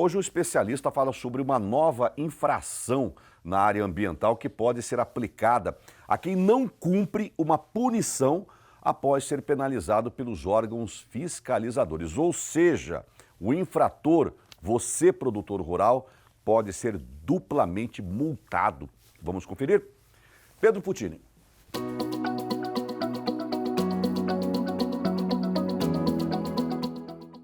Hoje o especialista fala sobre uma nova infração na área ambiental que pode ser aplicada a quem não cumpre uma punição após ser penalizado pelos órgãos fiscalizadores. Ou seja, o infrator, você produtor rural, pode ser duplamente multado. Vamos conferir? Pedro Puccini.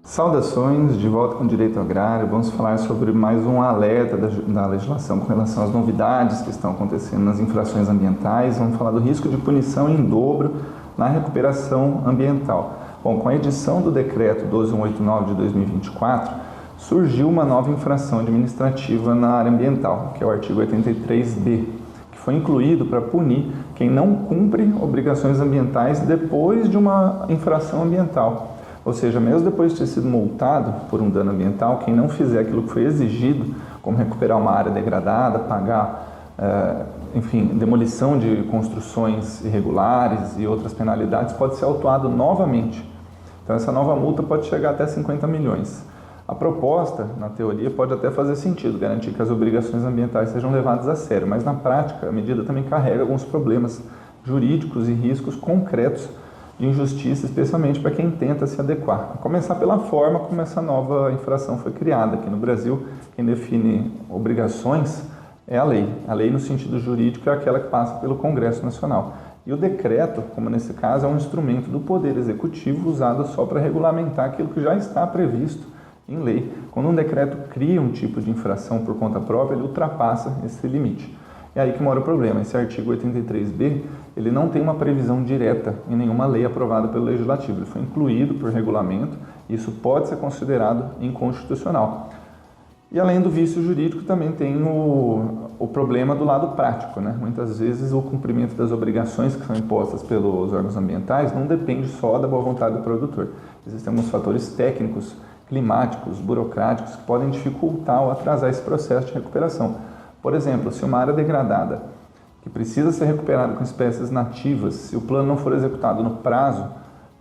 Saudações, de volta com o Direito Agrário. Vamos falar sobre mais um alerta da legislação com relação às novidades que estão acontecendo nas infrações ambientais. Vamos falar do risco de punição em dobro na recuperação ambiental. Bom, com a edição do Decreto 12189 de 2024, surgiu uma nova infração administrativa na área ambiental, que é o artigo 83B, que foi incluído para punir quem não cumpre obrigações ambientais depois de uma infração ambiental. Ou seja, mesmo depois de ter sido multado por um dano ambiental, quem não fizer aquilo que foi exigido, como recuperar uma área degradada, pagar, demolição de construções irregulares e outras penalidades, pode ser autuado novamente. Então essa nova multa pode chegar até 50 milhões. A proposta, na teoria, pode até fazer sentido, garantir que as obrigações ambientais sejam levadas a sério, mas na prática a medida também carrega alguns problemas jurídicos e riscos concretos de injustiça, especialmente para quem tenta se adequar. A começar pela forma como essa nova infração foi criada. Aqui no Brasil, quem define obrigações é a lei. A lei, no sentido jurídico, é aquela que passa pelo Congresso Nacional. E o decreto, como nesse caso, é um instrumento do Poder Executivo usado só para regulamentar aquilo que já está previsto em lei. Quando um decreto cria um tipo de infração por conta própria, ele ultrapassa esse limite. É aí que mora o problema. Esse artigo 83B, ele não tem uma previsão direta em nenhuma lei aprovada pelo Legislativo. Ele foi incluído por regulamento e isso pode ser considerado inconstitucional. E além do vício jurídico, também tem o problema do lado prático, né? Muitas vezes o cumprimento das obrigações que são impostas pelos órgãos ambientais não depende só da boa vontade do produtor. Existem alguns fatores técnicos, climáticos, burocráticos que podem dificultar ou atrasar esse processo de recuperação. Por exemplo, se uma área degradada, que precisa ser recuperada com espécies nativas, se o plano não for executado no prazo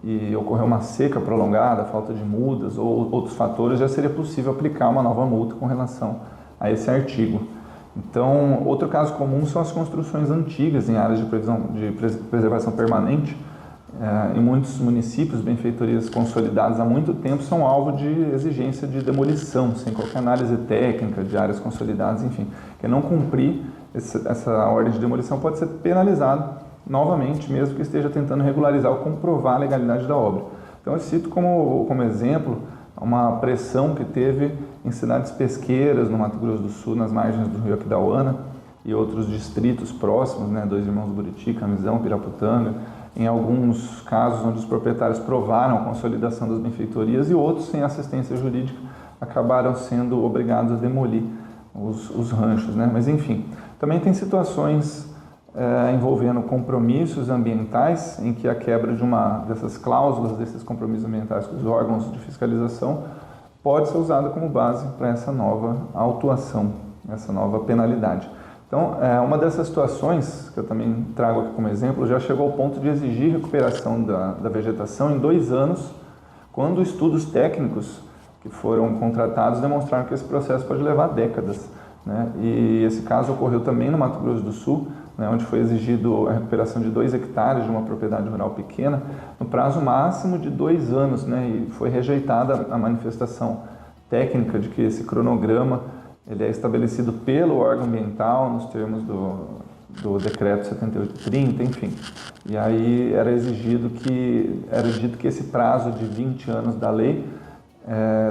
e ocorrer uma seca prolongada, falta de mudas ou outros fatores, já seria possível aplicar uma nova multa com relação a esse artigo. Então, outro caso comum são as construções antigas em áreas de preservação permanente. Em muitos municípios, benfeitorias consolidadas há muito tempo são alvo de exigência de demolição, sem qualquer análise técnica de áreas consolidadas, enfim. Quem não cumprir essa ordem de demolição pode ser penalizado novamente, mesmo que esteja tentando regularizar ou comprovar a legalidade da obra. Então eu cito como exemplo uma pressão que teve em cidades pesqueiras no Mato Grosso do Sul, nas margens do rio Aquidauana e outros distritos próximos, né, Dois Irmãos do Buriti, Camisão, Piraputanga, em alguns casos onde os proprietários provaram a consolidação das benfeitorias e outros, sem assistência jurídica, acabaram sendo obrigados a demolir os ranchos, né? Mas enfim, também tem situações envolvendo compromissos ambientais em que a quebra de uma dessas cláusulas, desses compromissos ambientais com os órgãos de fiscalização pode ser usada como base para essa nova autuação, essa nova penalidade. Então, uma dessas situações, que eu também trago aqui como exemplo, já chegou ao ponto de exigir recuperação da vegetação em 2 anos, quando estudos técnicos que foram contratados demonstraram que esse processo pode levar décadas, né? E esse caso ocorreu também no Mato Grosso do Sul, né, onde foi exigido a recuperação de 2 hectares de uma propriedade rural pequena, no prazo máximo de 2 anos, né? E foi rejeitada a manifestação técnica de que esse cronograma ele é estabelecido pelo órgão ambiental nos termos do decreto 7830, enfim. E aí era dito que esse prazo de 20 anos da lei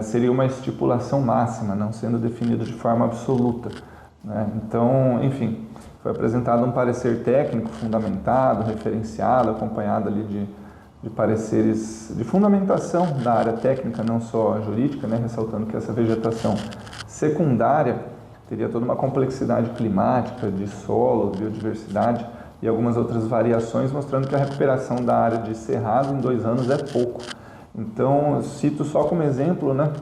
seria uma estipulação máxima, não sendo definido de forma absoluta, né? Então, enfim, foi apresentado um parecer técnico fundamentado, referenciado, acompanhado ali de pareceres de fundamentação da área técnica, não só jurídica, né? Ressaltando que essa vegetação secundária teria toda uma complexidade climática, de solo, biodiversidade e algumas outras variações, mostrando que a recuperação da área de cerrado em 2 anos é pouco. Então, eu cito só como exemplo, né?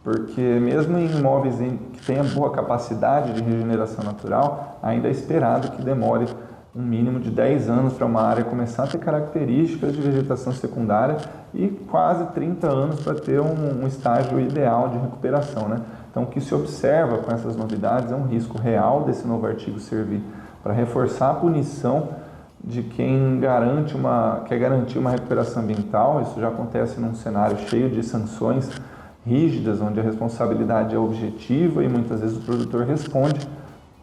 Porque mesmo em imóveis que tenham boa capacidade de regeneração natural, ainda é esperado que demore um mínimo de 10 anos para uma área começar a ter características de vegetação secundária e quase 30 anos para ter um estágio ideal de recuperação, né? Então, o que se observa com essas novidades é um risco real desse novo artigo servir para reforçar a punição de quem quer garantir uma recuperação ambiental. Isso já acontece num cenário cheio de sanções rígidas, onde a responsabilidade é objetiva e muitas vezes o produtor responde,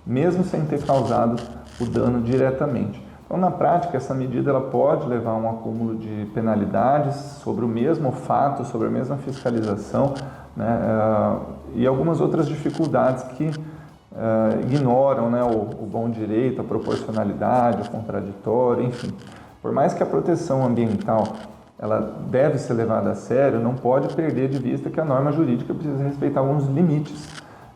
mesmo sem ter causado o dano diretamente. Então, na prática, essa medida ela pode levar a um acúmulo de penalidades sobre o mesmo fato, sobre a mesma fiscalização, né, e algumas outras dificuldades que ignoram, né, o bom direito, a proporcionalidade, o contraditório, enfim. Por mais que a proteção ambiental ela deve ser levada a sério, não pode perder de vista que a norma jurídica precisa respeitar alguns limites,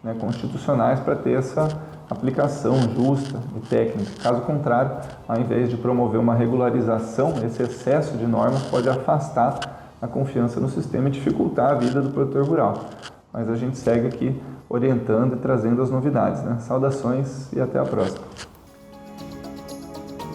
né, constitucionais para ter essa aplicação justa e técnica. Caso contrário, ao invés de promover uma regularização, esse excesso de normas pode afastar a confiança no sistema e dificultar a vida do produtor rural. Mas a gente segue aqui orientando e trazendo as novidades, né? Saudações e até a próxima.